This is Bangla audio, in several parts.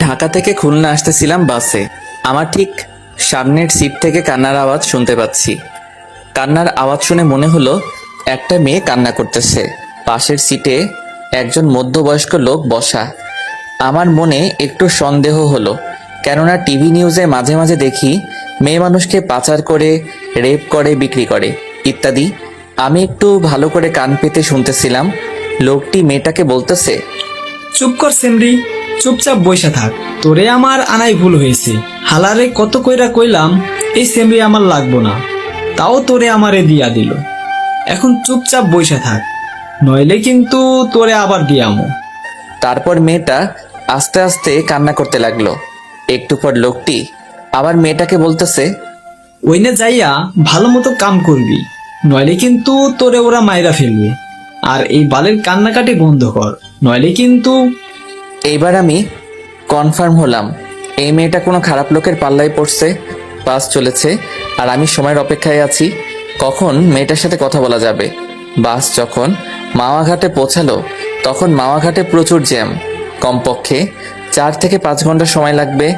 ঢাকা থেকে খুলনা আসতেছিলাম বাসে। আমার ঠিক সামনের সিট থেকে কান্নার আওয়াজ শুনতে পাচ্ছি। কান্নার আওয়াজ শুনে মনে হলো একটা মেয়ে কান্না করতেছে। পাশের সিটে একজন মধ্যবয়স্ক লোক বসা। আমার মনে একটু সন্দেহ হলো, কেননা টিভি নিউজে মাঝে মাঝে দেখি মেয়ে মানুষকে পাচার করে, রেপ করে, বিক্রি করে ইত্যাদি। আমি একটু ভালো করে কান পেতে শুনতেছিলাম। লোকটি মেয়েটাকে বলতেছে, চুপ কর সেমরি, চুপচাপ বইসা থাক। তোরে আমার আনাই ভুল হয়েছে। হালারে কত কইরা কইলাম এই সেমরি আমার লাগবো না, তাও তোরে আমারে দিয়া দিল। এখন চুপচাপ বইসা থাক, নইলে কিন্তু তোরে আবার দিয়ামো। তারপর মেয়েটা আস্তে আস্তে কান্না করতে লাগলো। একটু পর লোকটি আবার মেয়েটাকে বলতেছে, ওইনে যাইয়া ভালো মতো কাম করবি, নইলে কিন্তু তোরে ওরা মাইরা ফেলবে। আর এই বালের কান্নাকাটি বন্ধ কর, নইলে কিন্তু। এইবার আমি কনফার্ম হলাম এই মেয়েটা কোনো খারাপ লোকের পাল্লায় পড়ছে। বাস চলেছে আর আমি সময়ের অপেক্ষায় আছি, কখন মেয়েটার সাথে কথা বলা যাবে। বাস যখন মাওয়াঘাটে পৌঁছালো তখন মাওয়াঘাটে প্রচুর জ্যাম। কমপক্ষে 4 থেকে 5 ঘন্টা সময় লাগবে।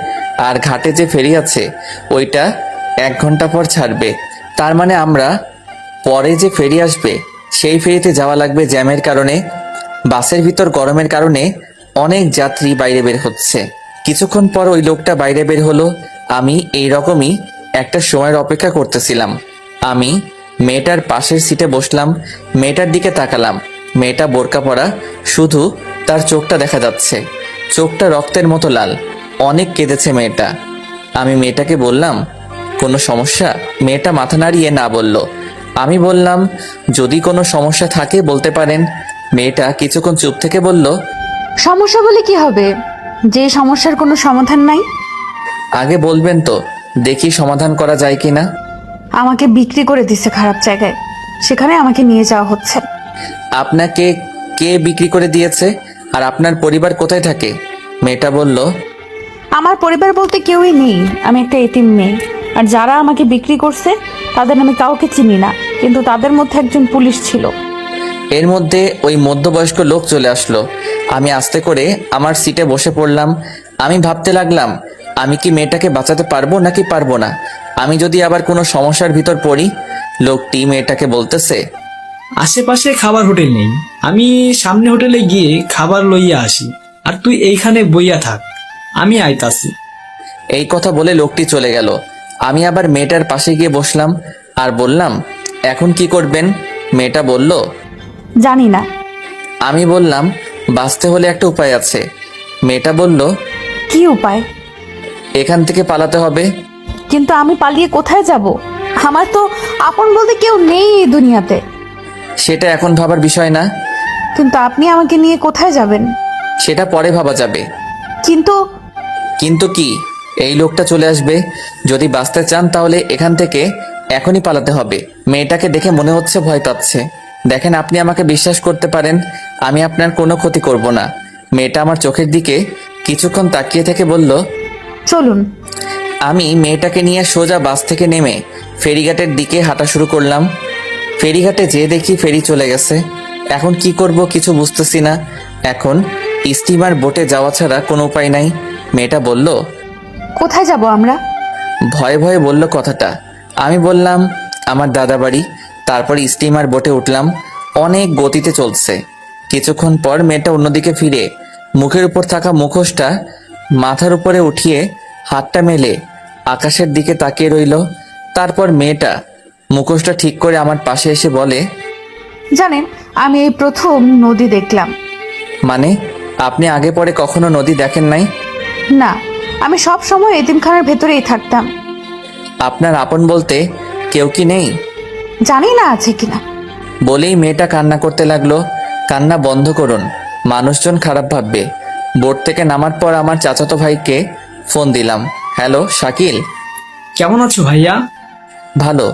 আর ঘাটে যে ফেরি আছে ওইটা 1 ঘন্টা পর ছাড়বে। তার মানে আমরা পরে যে ফেরি আসবে সেই ফেরিতে যাওয়া লাগবে জ্যামের কারণে। বাসের ভিতর গরমের কারণে অনেক যাত্রী বাইরে বের হচ্ছে। কিছুক্ষণ পর ওই লোকটা বাইরে বের হলো। আমি এই রকমই একটা সময়ের অপেক্ষা করতেছিলাম। আমি মেয়েটার পাশের সিটে বসলাম, মেয়েটার দিকে তাকালাম। মেয়েটা বোরকা পরা, শুধু তার চোখটা দেখা যাচ্ছে। চোখটা রক্তের মতো লাল। অনেক কেঁদেছে মেয়েটা। আমি মেয়েটাকে বললাম, কোনো সমস্যা? মেয়েটা মাথা নাড়িয়ে না বলল। আমি বললাম, যদি কোনো সমস্যা থাকে বলতে পারেন। মেয়েটা কিছুক্ষণ চুপ থেকে বলল, সমস্যা বলে কি হবে, যে সমস্যার কোনো সমাধান নাই? আগে বলবেন তো, দেখি সমাধান করা যায় কিনা। আমাকে বিক্রি করে দিছে খারাপ জায়গায়, সেখানে আমাকে নিয়ে যাওয়া হচ্ছে। আপনাকে কে বিক্রি করে দিয়েছে? আর আপনার পরিবার কোথায় থাকে? মেয়েটা বলল, আমার পরিবার বলতে কেউই নেই, আমি একটা এতিম মেয়ে। আর যারা আমাকে বিক্রি করছে তাদের আমি কাউকে চিনি না, কিন্তু তাদের মধ্যে একজন পুলিশ ছিল। এর মধ্যে ওই মধ্যবয়স্ক লোক চলে আসলো। আমি আস্তে করে আমার সিটে বসে পড়লাম। আমি ভাবতে লাগলাম, আমি কি মেয়েটাকে বাঁচাতে পারবো নাকি পারবো না। আমি যদি আবার কোনো সমস্যার ভিতর পড়ি। লোকটি মেয়েটাকে বলতেছে, আশেপাশে খাবার হোটেল নেই, আমি সামনে হোটেলে গিয়ে খাবার লইয়া আসি, আর তুই এইখানে বইয়া থাক, আমি আইতাছি। এই কথা বলে লোকটি চলে গেল। আমি আবার মেয়েটার পাশে গিয়ে বসলাম আর বললাম, এখন কি করবেন? মেয়েটা বলল, জানি না। আমি বললাম, বাঁচতে হলে একটা উপায় আছে। মেয়েটা বলল, কি উপায়? এখান থেকে পালাতে হবে। কিন্তু আমি পালিয়ে কোথায় যাব? আমার তো আপন বলতে কেউ নেই এই দুনিয়াতে। সেটা এখন ভাবার বিষয় না। কিন্তু আপনি আমাকে নিয়ে কোথায় যাবেন? সেটা পরে ভাবা যাবে। কিন্তু কিন্তু কি? এই লোকটা চলে আসবে। যদি বাঁচতে চান তাহলে এখান থেকে এখনই পালাতে হবে। মেয়েটাকে দেখে মনে হচ্ছে ভয় পাচ্ছে। দেখেন, আপনি আমাকে বিশ্বাস করতে পারেন, আমি আপনার কোনো ক্ষতি করব না। মেয়েটা আমার চোখের দিকে কিছুক্ষণ তাকিয়ে থেকে বলল, চলুন। আমি মেয়েটাকে নিয়ে সোজা বাস থেকে নেমে ফেরিঘাটের দিকে হাঁটা শুরু করলাম। ফেরিঘাটে যেয়ে দেখি ফেরি চলে গেছে। এখন কি করব কিছু বুঝতেছি না। এখন স্টিমার বোটে যাওয়া ছাড়া কোনো উপায় নাই। মেয়েটা বলল, কোথায় যাব আমরা? ভয়ে ভয়ে বলল কথাটা। আমি বললাম, আমার দাদা বাড়ি। তারপর স্টিমার বোটে উঠলাম। অনেক গতিতে চলছে। কিছুক্ষণ পর মেয়েটা অন্যদিকে ফিরে মুখের উপর থাকা মুখোশটা মাথার উপরে উঠিয়ে হাতটা মেলে আকাশের দিকে তাকিয়ে রইল। তারপর মেয়েটা মুখোশটা ঠিক করে আমার পাশে এসে বলে, জানেন, আমি এই প্রথম নদী দেখলাম। মানে? আপনি আগে পরে কখনো নদী দেখেন নাই? না, আমি সব সময় এতিমখানার ভেতরেই থাকতাম। আপনার আপন বলতে কেউ কি নেই? জানি না আছে কিনা। বলেই মেয়েটা কান্না করতে লাগলো। কান্না বন্ধ করুন, মানুষজন খারাপ ভাববে। বোট থেকে নামার পর আমার চাচাতো ভাইকে ফোন দিলাম। হ্যালো শাকিল। কেমন আছো ভাইয়া? ভালো।